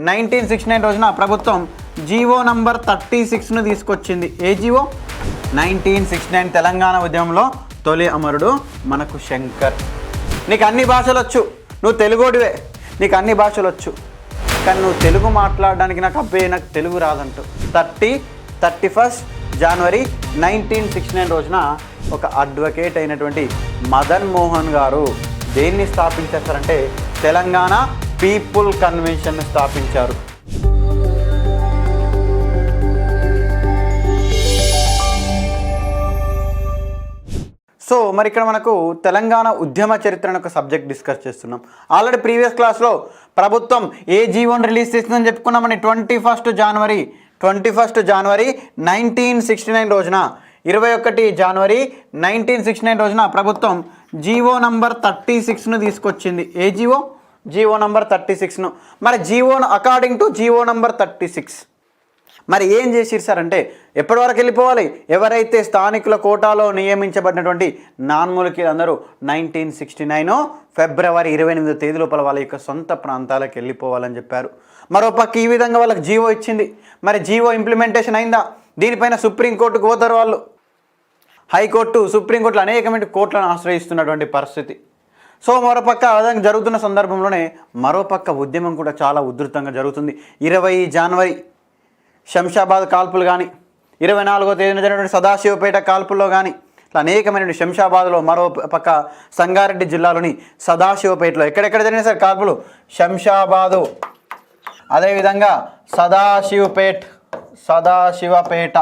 1969 రోజున ప్రభుత్వం GO number 36ను తీసుకొచ్చింది. ఏ జీవో? 1969 తెలంగాణ ఉద్యమంలో తొలి అమరుడు మనకు శంకర్. నీకు అన్ని భాషలు వచ్చు, నువ్వు తెలుగోడివే, నీకు అన్ని భాషలు వచ్చు, కానీ నువ్వు తెలుగు మాట్లాడడానికి నాకు తెలుగు రాదంటూ 31 జనవరి 1969 రోజున ఒక అడ్వకేట్ అయినటువంటి మదన్ మోహన్ గారు దేన్ని స్థాపించారంటే తెలంగాణ పీపుల్ కన్వెన్షన్ స్థాపించారు. సో మరి ఇక్కడ మనకు తెలంగాణ ఉద్యమ చరిత్ర ఒక సబ్జెక్ట్ డిస్కస్ చేస్తున్నాం. ఆల్రెడీ ప్రీవియస్ క్లాస్లో ప్రభుత్వం ఏ జీవోని రిలీజ్ చేసిందని చెప్పుకున్నామని 21 జనవరి 1969 రోజున 21 జనవరి 1969 రోజున ప్రభుత్వం జీవో నంబర్ 36ను తీసుకొచ్చింది. ఏ జీవో? జీవో నంబర్ 36ను. మరి జీవోను అకార్డింగ్ టు జీవో నంబర్ 36 మరి ఏం చేసిరు సార్ అంటే ఎప్పటి వరకు వెళ్ళిపోవాలి? ఎవరైతే స్థానికుల కోటాలో నియమించబడినటువంటి నాన్మూలికలు అందరూ 1969 ఫిబ్రవరి 28వ తేదీ లోపల వాళ్ళ యొక్క సొంత ప్రాంతాలకు వెళ్ళిపోవాలని చెప్పారు. మరోపక్క ఈ విధంగా వాళ్ళకి జీవో ఇచ్చింది. మరి జీవో ఇంప్లిమెంటేషన్ అయిందా? దీనిపైన సుప్రీంకోర్టుకు పోతారు వాళ్ళు. హైకోర్టు, సుప్రీంకోర్టులు అనేకమైన కోర్టులను ఆశ్రయిస్తున్నటువంటి పరిస్థితి. సో మరోపక్క అదంగా జరుగుతున్న సందర్భంలోనే మరోపక్క ఉద్యమం కూడా చాలా ఉధృతంగా జరుగుతుంది. 20 జనవరి శంషాబాద్ కాల్పులు కానీ, 24వ తేదీన జరిగినటువంటి సదాశివపేట కాల్పుల్లో కానీ, ఇట్లా అనేకమైన శంషాబాద్లో, మరో పక్క సంగారెడ్డి జిల్లాలోని సదాశివపేటలో ఎక్కడెక్కడ జరిగినాయి సార్ కాల్పులు? శంషాబాదు, అదేవిధంగా సదాశివపేట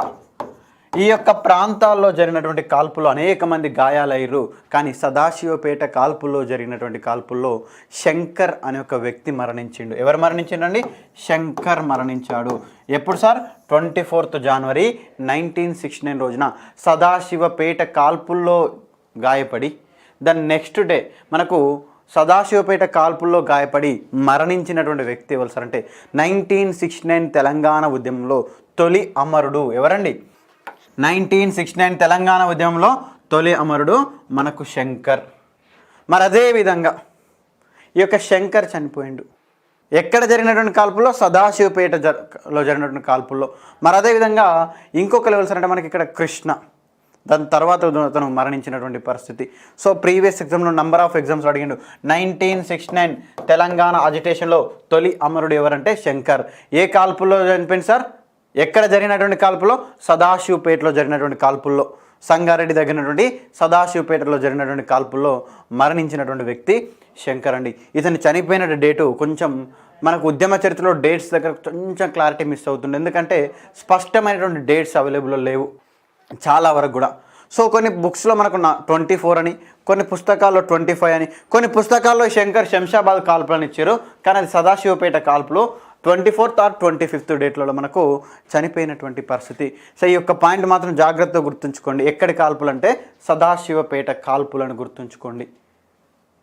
ఈ యొక్క ప్రాంతాల్లో జరిగినటువంటి కాల్పుల్లో అనేక మంది గాయాలయ్యారు. కానీ సదాశివపేట కాల్పుల్లో జరిగినటువంటి కాల్పుల్లో శంకర్ అనే ఒక వ్యక్తి మరణించిండు. ఎవరు మరణించిండండి? శంకర్ మరణించాడు. ఎప్పుడు సార్? 24 జనవరి 1969 రోజున సదాశివపేట కాల్పుల్లో గాయపడి దాని నెక్స్ట్ డే మనకు సదాశివపేట కాల్పుల్లో గాయపడి మరణించినటువంటి వ్యక్తి ఎవరు సార్ అంటే 1969 తెలంగాణ ఉద్యమంలో తొలి అమరుడు ఎవరండి? 1969 తెలంగాణ ఉద్యమంలో తొలి అమరుడు మనకు శంకర్. మరి అదేవిధంగా ఈ యొక్క శంకర్ చనిపోయిండు ఎక్కడ జరిగినటువంటి కాల్పుల్లో? సదాశివపేటలో జరిగినటువంటి కాల్పుల్లో. మరి అదేవిధంగా ఇంకొక లెవెల్స్ అంటే మనకి ఇక్కడ కృష్ణ, దాని తర్వాత తను మరణించినటువంటి పరిస్థితి. సో ప్రీవియస్ ఎగ్జామ్లో నంబర్ ఆఫ్ ఎగ్జామ్స్ అడిగిండు. 1969 తెలంగాణ అజిటేషన్లో తొలి అమరుడు ఎవరంటే శంకర్. ఏ కాల్పుల్లో చనిపోయింది సార్? ఎక్కడ జరిగినటువంటి కాల్పులో? సదాశివపేటలో జరిగినటువంటి కాల్పుల్లో, సంగారెడ్డి దగ్గరటువంటి సదాశివపేటలో జరిగినటువంటి కాల్పుల్లో మరణించినటువంటి వ్యక్తి శంకర్ అండి. ఇతను చనిపోయిన డేటు కొంచెం మనకు ఉద్యమ చరిత్రలో డేట్స్ దగ్గర కొంచెం క్లారిటీ మిస్ అవుతుంది. ఎందుకంటే స్పష్టమైనటువంటి డేట్స్ అవైలబుల్లో లేవు చాలా వరకు కూడా. సో కొన్ని బుక్స్లో మనకు 24 అని, కొన్ని పుస్తకాల్లో 25 అని, కొన్ని పుస్తకాల్లో శంషాబాద్ కాల్పులు అని ఇచ్చారు. కానీ అది సదాశివపేట కాల్పులు 24th or 25th డేట్లలో మనకు చనిపోయినటువంటి పరిస్థితి. సో ఈ యొక్క పాయింట్ మాత్రం జాగ్రత్తగా గుర్తుంచుకోండి. ఎక్కడి కాల్పులు అంటే సదాశివపేట కాల్పులను గుర్తుంచుకోండి.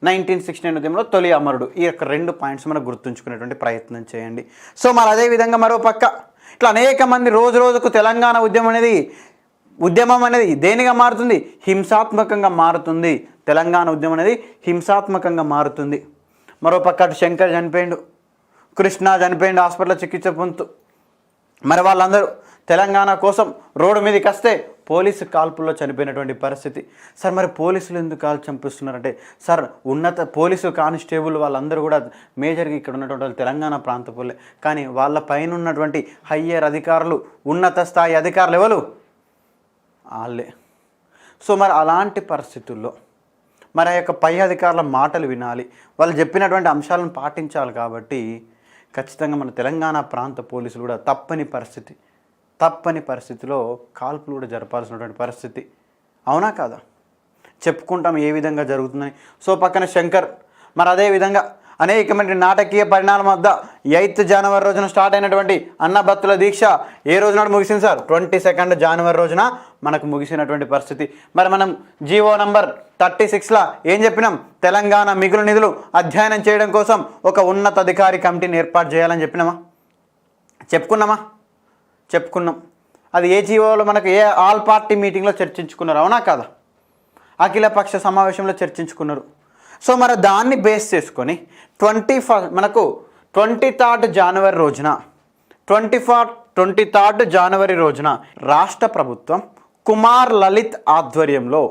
1969 ఉద్యమంలో తొలి అమరుడు. ఈ యొక్క 2 పాయింట్స్ మనం గుర్తుంచుకునేటువంటి ప్రయత్నం చేయండి. సో మరి అదేవిధంగా మరో పక్క ఇట్లా అనేక మంది రోజు రోజుకు తెలంగాణ ఉద్యమం అనేది దేనిగా మారుతుంది? హింసాత్మకంగా మారుతుంది. తెలంగాణ ఉద్యమం అనేది హింసాత్మకంగా మారుతుంది. మరో పక్క అటు శంకర్ చనిపోయిండు, కృష్ణ చనిపోయిండు హాస్పిటల్లో చికిత్స పొందుతూ. మరి వాళ్ళందరూ తెలంగాణ కోసం రోడ్డు మీదకి వస్తే పోలీసు కాల్పుల్లో చనిపోయినటువంటి పరిస్థితి. సార్ మరి పోలీసులు ఎందుకు చంపిస్తున్నారంటే సార్ ఉన్నత పోలీసు కానిస్టేబుల్ వాళ్ళందరూ కూడా మేజర్గా ఇక్కడ ఉన్నటువంటి వాళ్ళు తెలంగాణ ప్రాంత పోలే. కానీ వాళ్ళ పైన ఉన్నటువంటి హయ్యర్ అధికారులు, ఉన్నత స్థాయి అధికారులు ఎవరు? వాళ్ళే. సో మరి అలాంటి పరిస్థితుల్లో మరి ఆ యొక్క పై అధికారుల మాటలు వినాలి, వాళ్ళు చెప్పినటువంటి అంశాలను పాటించాలి. కాబట్టి ఖచ్చితంగా మన తెలంగాణ ప్రాంత పోలీసులు కూడా తప్పని పరిస్థితిలో కాల్పులు కూడా జరపాల్సినటువంటి పరిస్థితి. అవునా కాదా? చెప్పుకుంటాం ఏ విధంగా జరుగుతుందని. సో పక్కన శంకర్, మరి అదేవిధంగా అనేకమైన నాటకీయ పరిణామాల మధ్య 8th జనవరి రోజున స్టార్ట్ అయినటువంటి అన్నబత్తుల దీక్ష ఏ రోజు నాడు ముగిసింది సార్? 22nd జనవరి రోజున మనకు ముగిసినటువంటి పరిస్థితి. మరి మనం జీవో నంబర్ 36లా ఏం చెప్పినాం? తెలంగాణ మిగులు నిధులు అధ్యయనం చేయడం కోసం ఒక ఉన్నతాధికారి కమిటీని ఏర్పాటు చేయాలని చెప్పుకున్నాం. అది ఏ జీవోలో మనకు ఏ ఆల్ పార్టీ మీటింగ్లో చర్చించుకున్నారు. అవునా కాదా? అఖిలపక్ష సమావేశంలో చర్చించుకున్నారు. సో మరి దాన్ని బేస్ చేసుకొని మనకు జనవరి రోజున 23 రోజున రాష్ట్ర ప్రభుత్వం కుమార్ లలిత్ ఆధ్వర్యంలో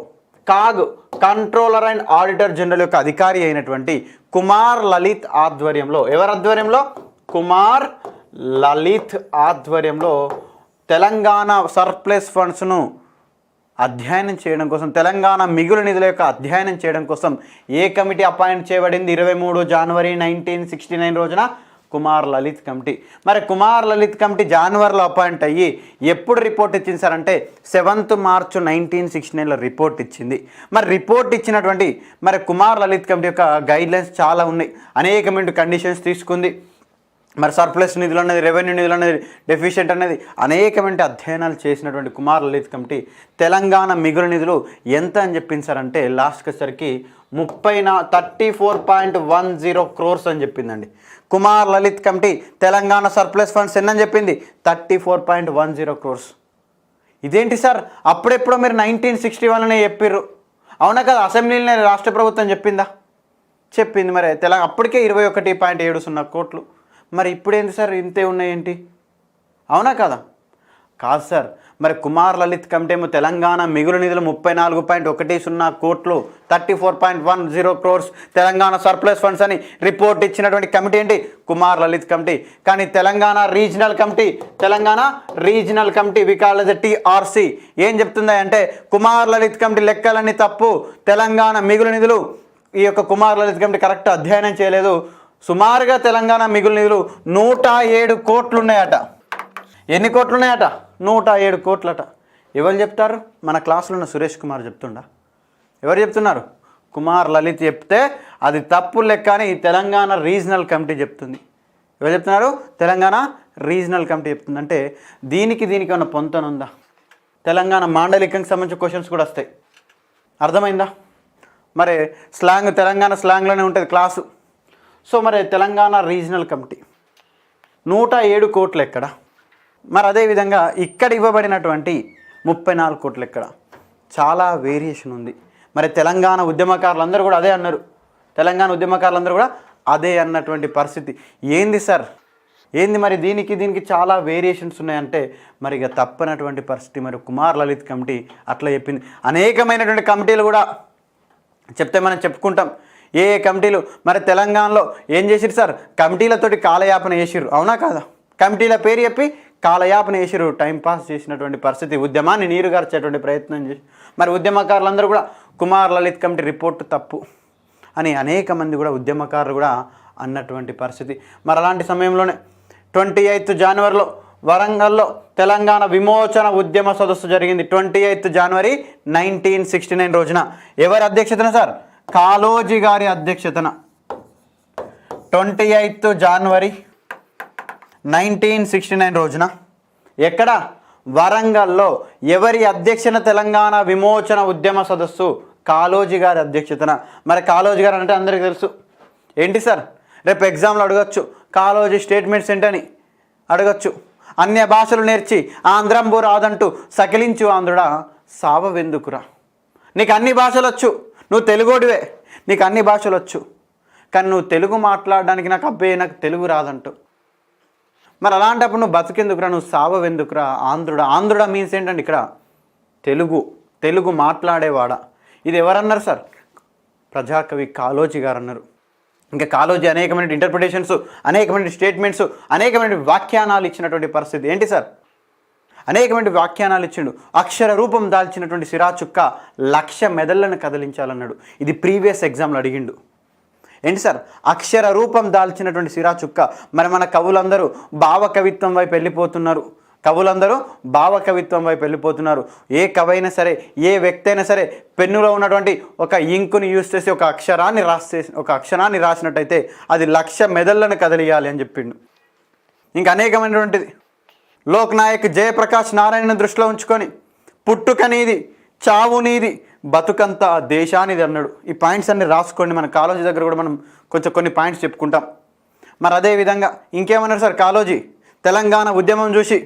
CAG controller and auditor general యొక్క అధికారి అయినటువంటి కుమార్ లలిత్ ఆధ్వర్యంలో, ఎవరి ఆధ్వర్యంలో? కుమార్ లలిత్ ఆధ్వర్యంలో తెలంగాణ సర్ప్లస్ ఫండ్స్ను అధ్యయనం చేయడం కోసం, తెలంగాణ మిగులు నిధుల యొక్క అధ్యయనం చేయడం కోసం ఏ కమిటీ అపాయింట్ చేయబడింది? 23 జనవరి 1969 రోజున కుమార్ లలిత్ కమిటీ. మరి కుమార్ లలిత్ కమిటీ జనవరిలో అపాయింట్ అయ్యి ఎప్పుడు రిపోర్ట్ ఇచ్చింది సార్ అంటే 7 మార్చ్ 1969లో రిపోర్ట్ ఇచ్చింది. మరి రిపోర్ట్ ఇచ్చినటువంటి మరి కుమార్ లలిత్ కమిటీ యొక్క గైడ్లైన్స్ చాలా ఉన్నాయి, అనేకమైన కండిషన్స్ తీసుకుంది. మరి సర్ప్లస్ నిధులు అనేది, రెవెన్యూ నిధులు అనేది, డెఫిషియెంట్ అనేది అనేకమైన అధ్యయనాలు చేసినటువంటి కుమార్ లలిత్ కమిటీ తెలంగాణ మిగులు నిధులు ఎంత అని చెప్పింది సార్ అంటే లాస్ట్కి వచ్చేసరికి 34.10 crores అని చెప్పిందండి. Kumar Lalit committee Telangana surplus funds ఎన్నని చెప్పింది? 34.10 crores. ఇదేంటి సార్, అప్పుడెప్పుడో మీరు 1961లోనే చెప్పిర్రు, అవునా కదా? అసెంబ్లీలోనే రాష్ట్ర ప్రభుత్వం చెప్పిందా? చెప్పింది. మరి అప్పటికే 21.70 కోట్లు. మరి ఇప్పుడేంటి సార్ ఇంతే ఉన్నాయేంటి, అవునా కదా? కాదు సార్, మరి కుమార్ లలిత్ కమిటీ ఏమో తెలంగాణ మిగులు నిధులు 34.10 కోట్లు, 34.10 crores తెలంగాణ సర్ప్లస్ ఫండ్స్ అని రిపోర్ట్ ఇచ్చినటువంటి కమిటీ ఏంటి? కుమార్ లలిత్ కమిటీ. కానీ Telangana regional committee we call as TRC ఏం చెప్తుంది అంటే కుమార్ లలిత్ కమిటీ లెక్కలన్నీ తప్పు, తెలంగాణ మిగులు నిధులు ఈ యొక్క కుమార్ లలిత్ కమిటీ కరెక్ట్ అధ్యయనం చేయలేదు. సుమారుగా తెలంగాణ మిగులు నిధులు 107 కోట్లు ఉన్నాయట. ఎన్ని కోట్లు ఉన్నాయట? 107 కోట్లట. ఎవరు చెప్తారు? మన క్లాసులో ఉన్న సురేష్ కుమార్ చెప్తుండా? ఎవరు చెప్తున్నారు? కుమార్ లలిత్ చెప్తే అది తప్పు లెక్క అని తెలంగాణ రీజనల్ కమిటీ చెప్తుంది. ఎవరు చెప్తున్నారు? తెలంగాణ రీజనల్ కమిటీ చెప్తుంది. అంటే దీనికి ఏమైనా పొంతనుందా? తెలంగాణ మాండలికంకి సంబంధించిన క్వశ్చన్స్ కూడా వస్తాయి, అర్థమైందా? మరి స్లాంగ్ తెలంగాణ స్లాంగ్లోనే ఉంటుంది క్లాసు. సో మరి తెలంగాణ రీజనల్ కమిటీ 107 కోట్లు ఎక్కడ? మరి అదేవిధంగా ఇక్కడ ఇవ్వబడినటువంటి 34 కోట్లు ఎక్కడ? చాలా వేరియేషన్ ఉంది. మరి తెలంగాణ ఉద్యమకారులందరూ కూడా అదే అన్నారు, అదే అన్నటువంటి పరిస్థితి. ఏంది సార్, ఏంది మరి దీనికి చాలా వేరియేషన్స్ ఉన్నాయంటే మరి ఇక తప్పనటువంటి పరిస్థితి. మరి కుమార్ లలిత్ కమిటీ అట్లా చెప్పింది. అనేకమైనటువంటి కమిటీలు కూడా చెప్తే మనం చెప్పుకుంటాం ఏ కమిటీలు. మరి తెలంగాణలో ఏం చేసిరు సార్? కమిటీలతోటి కాలయాపన చేసిర్రు, అవునా కాదా? కమిటీల పేరు చెప్పి కాలయాపన చేసిరు, టైంపాస్ చేసినటువంటి పరిస్థితి, ఉద్యమాన్ని నీరుగార్చేటువంటి ప్రయత్నం చేసి మరి ఉద్యమకారులందరూ కూడా కుమార్ లలిత్ కమిటీ రిపోర్టు తప్పు అని అనేక మంది కూడా ఉద్యమకారులు కూడా అన్నటువంటి పరిస్థితి. మరి అలాంటి సమయంలోనే 28 జనవరిలో వరంగల్లో తెలంగాణ విమోచన ఉద్యమ సదస్సు జరిగింది. 28 జనవరి 1969 రోజున ఎవరి అధ్యక్షతన సార్? కాళోజీ గారి అధ్యక్షతన 28 జనవరి 1969 రోజున ఎక్కడ? వరంగల్లో. ఎవరి అధ్యక్షన? తెలంగాణ విమోచన ఉద్యమ సదస్సు కాళోజీ గారి అధ్యక్షతన. మరి కాళోజీ గారు అంటే అందరికీ తెలుసు ఏంటి సార్, రేపు ఎగ్జామ్లో అడగచ్చు కాళోజీ స్టేట్మెంట్స్ ఏంటని అడగచ్చు. అన్య భాషలు నేర్చి ఆంధ్రంబు రాదంటూ సకిలించు ఆంధ్రుడా సావవెందుకురా. నీకు అన్ని భాషలు వచ్చు, నువ్వు తెలుగోడివే, నీకు అన్ని భాషలు వచ్చు, కానీ నువ్వు తెలుగు మాట్లాడడానికి నాకు తెలుగు రాదంటూ. మరి అలాంటప్పుడు నువ్వు బతికెందుకురా, నువ్వు సావవెందుకురా ఆంధ్రుడా మీన్స్ ఏంటంటే ఇక్కడ తెలుగు మాట్లాడేవాడా. ఇది ఎవరన్నారు సార్? ప్రజాకవి కాళోజీ గారు అన్నారు. ఇంకా కాళోజీ అనేకమైన ఇంటర్ప్రిటేషన్స్, అనేకమైన స్టేట్మెంట్స్, అనేకమైన వ్యాఖ్యానాలు ఇచ్చినటువంటి పరిస్థితి ఏంటి సార్? అనేకమైన వ్యాఖ్యానాలు ఇచ్చిండు. అక్షర రూపం దాల్చినటువంటి సిరా చుక్క 1,00,000 మెదళ్లను కదిలించాలన్నాడు. ఇది ప్రీవియస్ ఎగ్జామ్లో అడిగిండు. ఏంటి సార్? అక్షర రూపం దాల్చినటువంటి సిరా చుక్క. మరి మన కవులందరూ భావకవిత్వం వైపు వెళ్ళిపోతున్నారు. ఏ కవైనా సరే, ఏ వ్యక్తి అయినా సరే పెన్నులో ఉన్నటువంటి ఒక ఇంకుని యూజ్ చేసి ఒక అక్షరాన్ని రాసినట్టయితే అది 1,00,000 మెదళ్లను కదిలియాలి అని చెప్పిండు. ఇంకా అనేకమైనటువంటిది. లోక్ నాయక్ జయప్రకాష్ నారాయణ దృష్టిలో ఉంచుకొని పుట్టుక నీది, చావు నీది, బతుకంతా దేశానిది అన్నాడు. ఈ పాయింట్స్ అన్ని రాసుకోండి. మన కాళోజీ దగ్గర కూడా మనం కొన్ని పాయింట్స్ చెప్పుకుంటాం. మరి అదేవిధంగా ఇంకేమన్నారు సార్ కాళోజీ? తెలంగాణ ఉద్యమం చూసి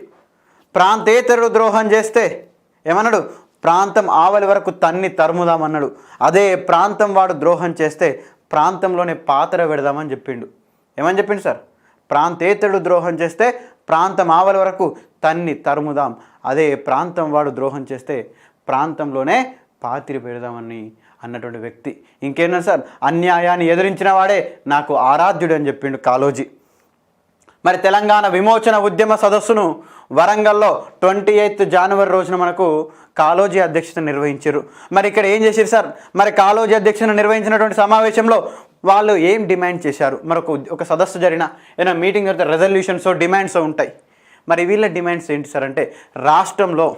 ప్రాంతేతరుడు ద్రోహం చేస్తే ఏమన్నాడు? ప్రాంతం ఆవలి వరకు తన్ని తరుముదామన్నాడు. అదే ప్రాంతం వాడు ద్రోహం చేస్తే ప్రాంతంలోనే పాతర పెడదామని చెప్పిండు. ఏమని చెప్పిండు సార్? ప్రాంతేతరుడు ద్రోహం చేస్తే ప్రాంతం ఆవలి వరకు తన్ని తరుముదాం, అదే ప్రాంతం వాడు ద్రోహం చేస్తే ప్రాంతంలోనే పాతిరి పెడదామని అన్నటువంటి వ్యక్తి. ఇంకేనా సార్, అన్యాయాన్ని ఎదిరించిన వాడే నాకు ఆరాధ్యుడు అని చెప్పిండు కాళోజీ. మరి తెలంగాణ విమోచన ఉద్యమ సదస్సును వరంగల్లో 28 జనవరి రోజున మనకు కాళోజీ అధ్యక్షత నిర్వహించారు. మరి ఇక్కడ ఏం చేశారు సార్, మరి కాళోజీ అధ్యక్షతన నిర్వహించినటువంటి సమావేశంలో వాళ్ళు ఏం డిమాండ్ చేశారు? మరొక ఒక సదస్సు జరిగిన ఏదైనా మీటింగ్ జరిగితే రెజల్యూషన్స్ డిమాండ్స్ ఉంటాయి. మరి వీళ్ళ డిమాండ్స్ ఏంటి సార్ అంటే, రాష్ట్రంలో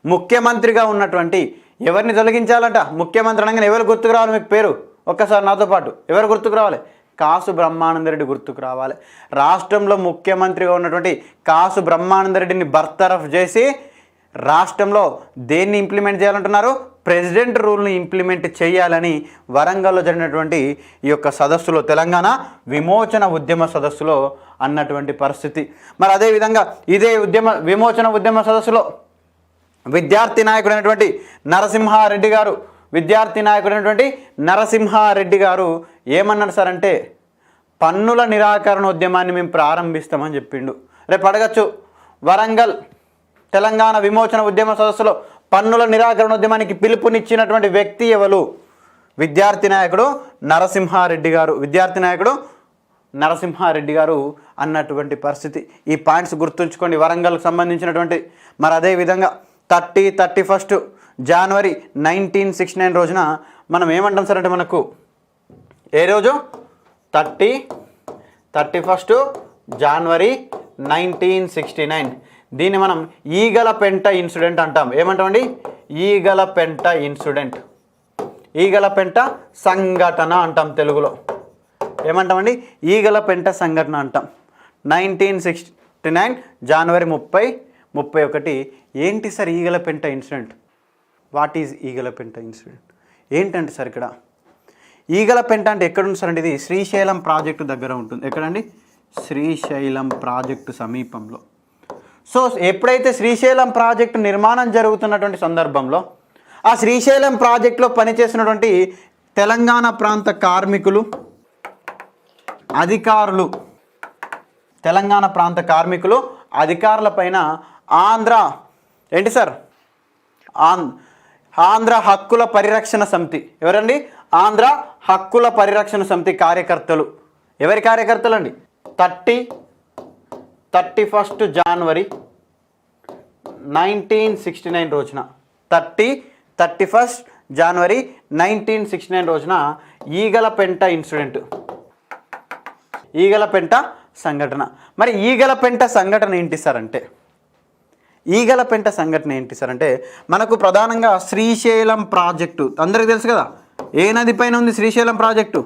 ముఖ్యమంత్రిగా ఉన్నటువంటి ఎవరిని తొలగించాలంట? ముఖ్యమంత్రి అనగానే ఎవరు గుర్తుకు రావాలి మీకు పేరు? ఒక్కసారి నాతో పాటు ఎవరు గుర్తుకు రావాలి? కాసు బ్రహ్మానందరెడ్డి గుర్తుకు రావాలి. రాష్ట్రంలో ముఖ్యమంత్రిగా ఉన్నటువంటి కాసు బ్రహ్మానందరెడ్డిని బర్తరఫ్ చేసి రాష్ట్రంలో దేన్ని ఇంప్లిమెంట్ చేయాలంటున్నారు? ప్రెసిడెంట్ రూల్ని ఇంప్లిమెంట్ చేయాలని వరంగల్లో జరిగినటువంటి ఈ యొక్క సదస్సులో, తెలంగాణ విమోచన ఉద్యమ సదస్సులో అన్నటువంటి పరిస్థితి. మరి అదేవిధంగా ఇదే విమోచన ఉద్యమ సదస్సులో విద్యార్థి నాయకుడైనటువంటి నరసింహారెడ్డి గారు ఏమన్నారు సార్ అంటే, పన్నుల నిరాకరణ ఉద్యమాన్ని మేము ప్రారంభిస్తామని చెప్పిండు. రేపు అడగచ్చు, వరంగల్ తెలంగాణ విమోచన ఉద్యమ సదస్సులో పన్నుల నిరాకరణ ఉద్యమానికి పిలుపునిచ్చినటువంటి వ్యక్తి ఎవరు? విద్యార్థి నాయకుడు నరసింహారెడ్డి గారు అన్నటువంటి పరిస్థితి. ఈ పాయింట్స్ గుర్తుంచుకోండి వరంగల్కి సంబంధించినటువంటి. మరి అదేవిధంగా 31 జనవరి 1969 రోజున మనం ఏమంటాం సార్ అంటే, మనకు ఏ రోజు? 31 జనవరి 1969. దీన్ని మనం ఈగలపెంట ఇన్సిడెంట్ అంటాం. ఏమంటామండి? ఈగలపెంట ఇన్సిడెంట్, ఈగలపెంట సంఘటన అంటాం తెలుగులో. ఏమంటామండి? ఈగలపెంట సంఘటన అంటాం. 1969 జనవరి 30, 31. ఏంటి sir Eagalapenta incident? What is Eagalapenta incident? ఏంటంటే సార్, ఇక్కడ ఈగలపెంట అంటే ఎక్కడుంది సార్ అంటే, ఇది శ్రీశైలం ప్రాజెక్టు దగ్గర ఉంటుంది. ఎక్కడండి? శ్రీశైలం ప్రాజెక్టు సమీపంలో. సో ఎప్పుడైతే శ్రీశైలం ప్రాజెక్టు నిర్మాణం జరుగుతున్నటువంటి సందర్భంలో ఆ శ్రీశైలం ప్రాజెక్టులో పనిచేసినటువంటి తెలంగాణ ప్రాంత కార్మికులు, అధికారులు, తెలంగాణ ప్రాంత కార్మికులు అధికారుల పైన ఆంధ్ర హక్కుల పరిరక్షణ సమితి, ఎవరండి? ఆంధ్ర హక్కుల పరిరక్షణ సమితి కార్యకర్తలు. ఎవరి కార్యకర్తలు అండి? 31 జనవరి 1969 రోజున, 31 జనవరి 1969 రోజున ఈగలపెంట ఇన్సిడెంట్, ఈగలపెంట సంఘటన. మరి ఈగలపెంట సంఘటన ఏంటి సార్ అంటే, మనకు ప్రధానంగా శ్రీశైలం ప్రాజెక్టు అందరికీ తెలుసు కదా. ఏ నది పైన ఉంది శ్రీశైలం ప్రాజెక్టు?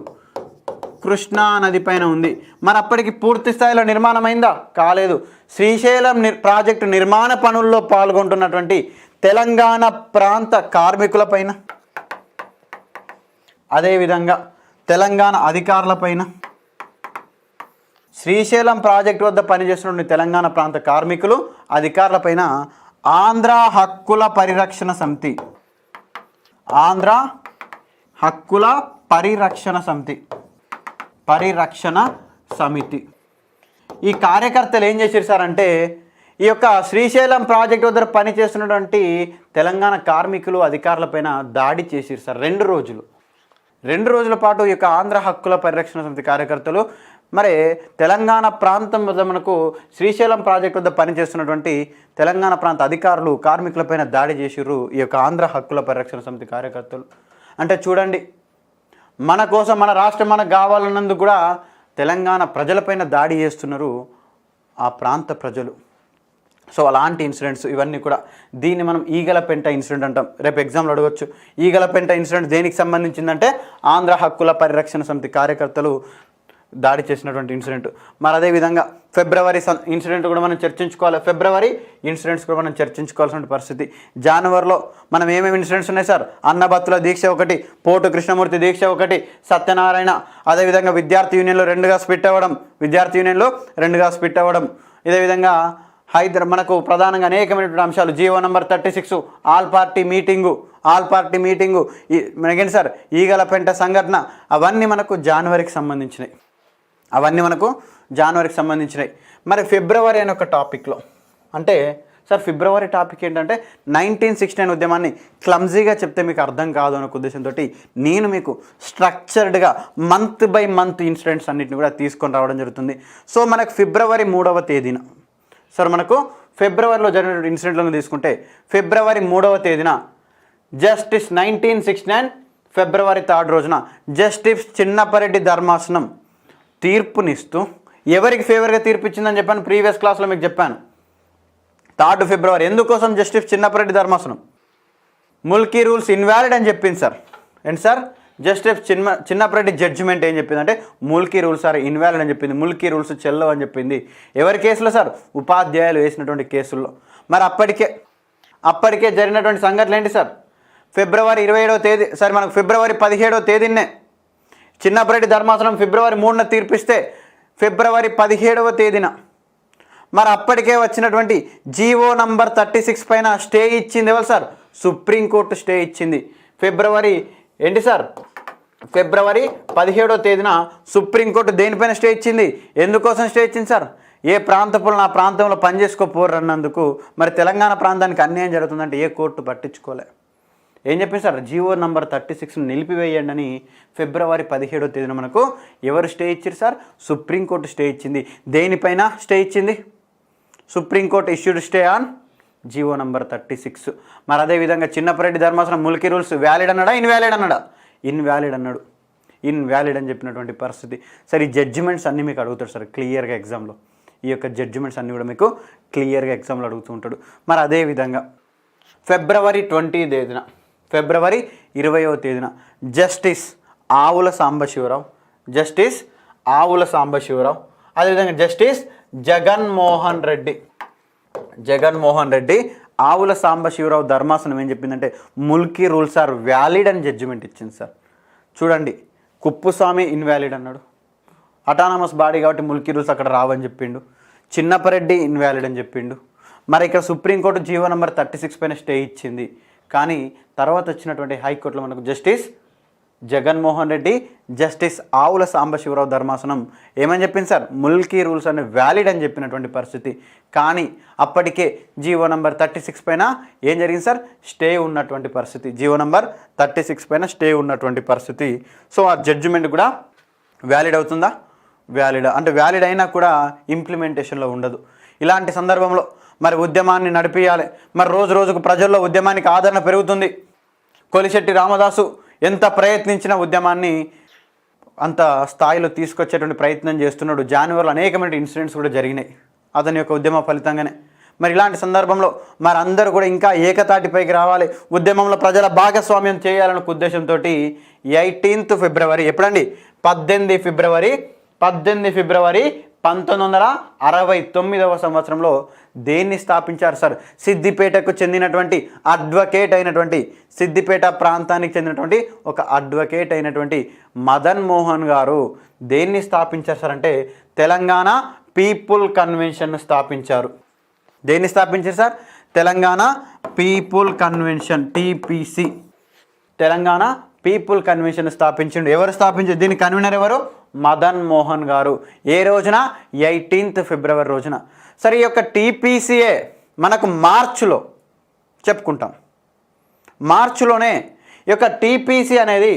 కృష్ణా నది పైన ఉంది. మరి అప్పటికి పూర్తి స్థాయిలో నిర్మాణం అయిందా? కాలేదు. శ్రీశైలం ప్రాజెక్టు నిర్మాణ పనుల్లో పాల్గొంటున్నటువంటి తెలంగాణ ప్రాంత కార్మికుల పైన, అదేవిధంగా తెలంగాణ అధికారుల పైన, శ్రీశైలం ప్రాజెక్టు వద్ద పనిచేస్తున్న తెలంగాణ ప్రాంత కార్మికులు, అధికారుల పైన ఆంధ్ర హక్కుల పరిరక్షణ సమితి, ఆంధ్ర హక్కుల పరిరక్షణ సమితి ఈ కార్యకర్తలు ఏం చేశారు సార్ అంటే, ఈ యొక్క శ్రీశైలం ప్రాజెక్టు వద్ద పనిచేస్తున్నటువంటి తెలంగాణ కార్మికులు, అధికారులపైన దాడి చేశారు సార్. 2 రోజుల పాటు ఈ యొక్క ఆంధ్ర హక్కుల పరిరక్షణ సమితి కార్యకర్తలు మరి తెలంగాణ ప్రాంతం వద్ద మనకు శ్రీశైలం ప్రాజెక్టు వద్ద పనిచేస్తున్నటువంటి తెలంగాణ ప్రాంత అధికారులు, కార్మికులపైన దాడి చేసిర్రు ఈ యొక్క ఆంధ్ర హక్కుల పరిరక్షణ సమితి కార్యకర్తలు. అంటే చూడండి, మన కోసం, మన రాష్ట్రం మనకు కావాలన్నందుకు కూడా తెలంగాణ ప్రజలపైన దాడి చేస్తున్నారు ఆ ప్రాంత ప్రజలు. సో అలాంటి ఇన్సిడెంట్స్ ఇవన్నీ కూడా, దీన్ని మనం ఈగలపెంట ఇన్సిడెంట్ అంటాం. రేపు ఎగ్జామ్లో అడగవచ్చు, ఈగలపెంట ఇన్సిడెంట్ దేనికి సంబంధించిందంటే ఆంధ్ర హక్కుల పరిరక్షణ సమితి కార్యకర్తలు దాడి చేసినటువంటి ఇన్సిడెంట్. మరి అదేవిధంగా ఫిబ్రవరి ఇన్సిడెంట్ కూడా మనం చర్చించుకోవాలి. ఫిబ్రవరి ఇన్సిడెంట్స్ కూడా మనం చర్చించుకోవాల్సిన పరిస్థితి. జనవరిలో మనం ఏమేమి ఇన్సిడెంట్స్ ఉన్నాయి సార్? అన్నబత్తుల దీక్ష ఒకటి, పోటు కృష్ణమూర్తి దీక్ష ఒకటి, సత్యనారాయణ, అదేవిధంగా విద్యార్థి యూనియన్లో రెండుగా స్ప్లిట్ అవ్వడం, ఇదేవిధంగా మనకు ప్రధానంగా అనేకమైనటువంటి అంశాలు, GO number 36, all party meeting, మనకేంటి సార్ ఈగలపెంట సంఘటన, అవన్నీ మనకు జనవరికి సంబంధించినవి. జనవరికి సంబంధించినవి. మరి ఫిబ్రవరి అనే ఒక టాపిక్లో అంటే సార్ ఫిబ్రవరి టాపిక్ ఏంటంటే 1969 ఉద్యమాన్ని క్లమ్జీగా చెప్తే మీకు అర్థం కాదు అనే ఉద్దేశంతో నేను మీకు స్ట్రక్చర్డ్గా మంత్ బై మంత్ ఇన్సిడెంట్స్ అన్నింటిని కూడా తీసుకొని రావడం జరుగుతుంది. సో మనకు ఫిబ్రవరి 3వ తేదీన సార్ మనకు ఫిబ్రవరిలో జరిగిన ఇన్సిడెంట్లను తీసుకుంటే ఫిబ్రవరి 3వ తేదీన జస్టిస్ 1969 ఫిబ్రవరి 3 రోజున జస్టిస్ చిన్నపరెడ్డి ధర్మాసనం తీర్పునిస్తూ ఎవరికి ఫేవర్గా తీర్పు ఇచ్చిందని చెప్పాను, ప్రీవియస్ క్లాస్లో మీకు చెప్పాను. 3 ఫిబ్రవరి ఎందుకోసం జస్టిస్ చిన్నపరెడ్డి ధర్మాసనం ముల్కీ రూల్స్ ఇన్వాలిడ్ అని చెప్పింది సార్. ఏంటి సార్ జస్టిస్ చిన్నపరెడ్డి జడ్జిమెంట్ ఏం చెప్పింది అంటే ముల్కీ రూల్స్ ఆర్ ఇన్వాలిడ్ అని చెప్పింది, ముల్కీ రూల్స్ చెల్లవు అని చెప్పింది. ఎవరి కేసులో సార్ ఉపాధ్యాయులు వేసినటువంటి కేసుల్లో. మరి అప్పటికే జరిగినటువంటి సంఘటనలు ఏంటి సార్ ఫిబ్రవరి 27వ తేదీ సార్ మనకు ఫిబ్రవరి 17వ తేదీనే చిన్నపరెడ్డి ధర్మాసనం ఫిబ్రవరి 3న తీర్పిస్తే ఫిబ్రవరి 17వ తేదీన మరి అప్పటికే వచ్చినటువంటి జీవో నంబర్ 36 పైన స్టే ఇచ్చింది ఎవరు సార్ సుప్రీంకోర్టు స్టే ఇచ్చింది. ఫిబ్రవరి 17వ తేదీన సుప్రీంకోర్టు దేనిపైన స్టే ఇచ్చింది, ఎందుకోసం స్టే ఇచ్చింది సార్ ఏ ప్రాంతపులు నా ప్రాంతంలో పనిచేసుకోపోరు అన్నందుకు. మరి తెలంగాణ ప్రాంతానికి అన్యాయం జరుగుతుందంటే ఏ కోర్టు పట్టించుకోలే. ఏం చెప్పింది సార్ జీవో నంబర్ 36ను నిలిపివేయండి అని ఫిబ్రవరి 17వ తేదీన మనకు ఎవరు స్టే ఇచ్చారు సార్ సుప్రీంకోర్టు స్టే ఇచ్చింది. దేనిపైన స్టే ఇచ్చింది supreme court issued stay on GO number 36. మరి అదేవిధంగా చిన్నపరెడ్డి ధర్మాసనం ముల్కీ రూల్స్ వ్యాలిడ్ అన్నాడా ఇన్వాలిడ్ అన్నాడా, ఇన్వాలిడ్ అన్నాడు. ఇన్వాలిడ్ అని చెప్పినటువంటి పరిస్థితి. సరే ఈ జడ్జిమెంట్స్ అన్నీ మీకు అడుగుతాడు సార్ క్లియర్గా ఎగ్జామ్లో, ఈ యొక్క జడ్జిమెంట్స్ అన్నీ కూడా మీకు క్లియర్గా ఎగ్జామ్లో అడుగుతూ ఉంటాడు. మరి అదేవిధంగా ఫిబ్రవరి 20వ తేదీన జస్టిస్ ఆవుల సాంబశివరావు అదేవిధంగా జస్టిస్ జగన్మోహన్ రెడ్డి ఆవుల సాంబశివరావు ధర్మాసనం ఏం చెప్పిందంటే ముల్కీ రూల్స్ ఆర్ వ్యాలిడ్ అని జడ్జిమెంట్ ఇచ్చింది సార్. చూడండి కుప్పుస్వామి ఇన్వాలిడ్ అన్నాడు, అటానమస్ బాడీ కాబట్టి ముల్కీ రూల్స్ అక్కడ రావని చెప్పిండు. చిన్నపరెడ్డి ఇన్వాలిడ్ అని చెప్పిండు. మరి ఇక్కడ సుప్రీంకోర్టు జీవో నంబర్ 36 పైన స్టే ఇచ్చింది. కానీ తర్వాత వచ్చినటువంటి హైకోర్టులో మనకు జస్టిస్ జగన్మోహన్ రెడ్డి జస్టిస్ ఆవుల సాంబశివరావు ధర్మాసనం ఏమని చెప్పింది సార్ ముల్కీ రూల్స్ అనే వ్యాలిడ్ అని చెప్పినటువంటి పరిస్థితి. కానీ అప్పటికే జీవో నంబర్ 36 పైన ఏం జరిగింది సార్ స్టే ఉన్నటువంటి పరిస్థితి, జీవో నంబర్ 36 పైన స్టే ఉన్నటువంటి పరిస్థితి. సో ఆ జడ్జిమెంట్ కూడా వ్యాలిడ్ అవుతుందా, వ్యాలిడ్ అయినా కూడా ఇంప్లిమెంటేషన్లో ఉండదు. ఇలాంటి సందర్భంలో మరి ఉద్యమాన్ని నడిపియాలి. మరి రోజు రోజుకు ప్రజల్లో ఉద్యమానికి ఆదరణ పెరుగుతుంది. కొలిశెట్టి రామదాసు ఎంత ప్రయత్నించినా ఉద్యమాన్ని అంత స్థాయిలో తీసుకొచ్చేటువంటి ప్రయత్నం చేస్తున్నాడు. జనవరిలో అనేకమైన ఇన్సిడెంట్స్ కూడా జరిగినాయి అతని యొక్క ఉద్యమ ఫలితంగానే. మరి ఇలాంటి సందర్భంలో మరి అందరూ కూడా ఇంకా ఏకతాటిపైకి రావాలి, ఉద్యమంలో ప్రజల భాగస్వామ్యం చేయాలనే ఉద్దేశంతో 18th ఫిబ్రవరి ఎప్పుడండి 18 ఫిబ్రవరి 1969వ సంవత్సరంలో దేన్ని స్థాపించారు సార్ సిద్దిపేటకు చెందినటువంటి అడ్వకేట్ అయినటువంటి సిద్దిపేట ప్రాంతానికి చెందినటువంటి ఒక అడ్వకేట్ అయినటువంటి మదన్ మోహన్ గారు దేన్ని స్థాపించారు సార్ అంటే తెలంగాణ పీపుల్ కన్వెన్షన్ స్థాపించారు. దేన్ని స్థాపించారు sir Telangana people convention TPC, Telangana people convention స్థాపించిండు. ఎవరు స్థాపించారు దీని కన్వీనర్ ఎవరు మదన్ మోహన్ గారు. ఏ రోజున 18th ఫిబ్రవరి రోజున. సరే ఈ యొక్క TPCA మనకు మార్చిలో చెప్పుకుంటాం. మార్చిలోనే ఈ యొక్క TPC అనేది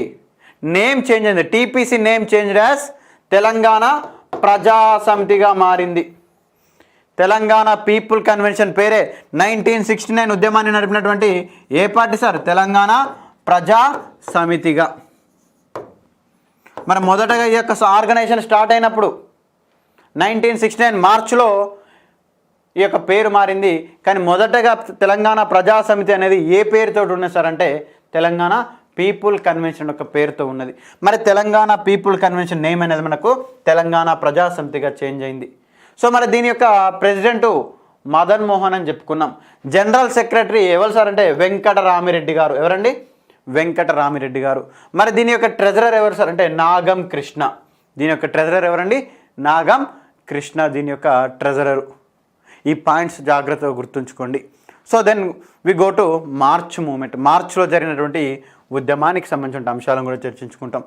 నేమ్ చేంజ్ అయింది. TPC name change as Telangana ప్రజా సమితిగా మారింది. తెలంగాణ పీపుల్ కన్వెన్షన్ పేరే 1969 ఉద్యమాన్ని నడిపినటువంటి ఏ పార్టీ సార్ తెలంగాణ ప్రజా సమితిగా. మరి మొదటగా ఈ యొక్క ఆర్గనైజేషన్ స్టార్ట్ అయినప్పుడు 1969 మార్చిలో ఈ యొక్క పేరు మారింది. కానీ మొదటగా తెలంగాణ ప్రజా సమితి అనేది ఏ పేరుతో ఉన్నది సార్ అంటే తెలంగాణ పీపుల్ కన్వెన్షన్ యొక్క పేరుతో ఉన్నది. మరి తెలంగాణ పీపుల్ కన్వెన్షన్ నేమ్ అనేది మనకు తెలంగాణ ప్రజా సమితిగా చేంజ్ అయింది. సో మరి దీని యొక్క ప్రెసిడెంటు మదన్ మోహన్ అని చెప్పుకున్నాం. జనరల్ సెక్రటరీ ఎవరు సార్ అంటే వెంకటరామిరెడ్డి గారు. ఎవరండి వెంకటరామిరెడ్డి గారు. మరి దీని యొక్క ట్రెజరర్ ఎవరు సార్ అంటే నాగం కృష్ణ. దీని యొక్క ట్రెజరర్ ఎవరండి నాగం కృష్ణ దీని యొక్క ట్రెజరరు. ఈ పాయింట్స్ జాగ్రత్తగా గుర్తుంచుకోండి. So then we go to March movement. మార్చ్లో జరిగినటువంటి ఉద్యమానికి సంబంధించిన అంశాలను కూడా చర్చించుకుంటాం.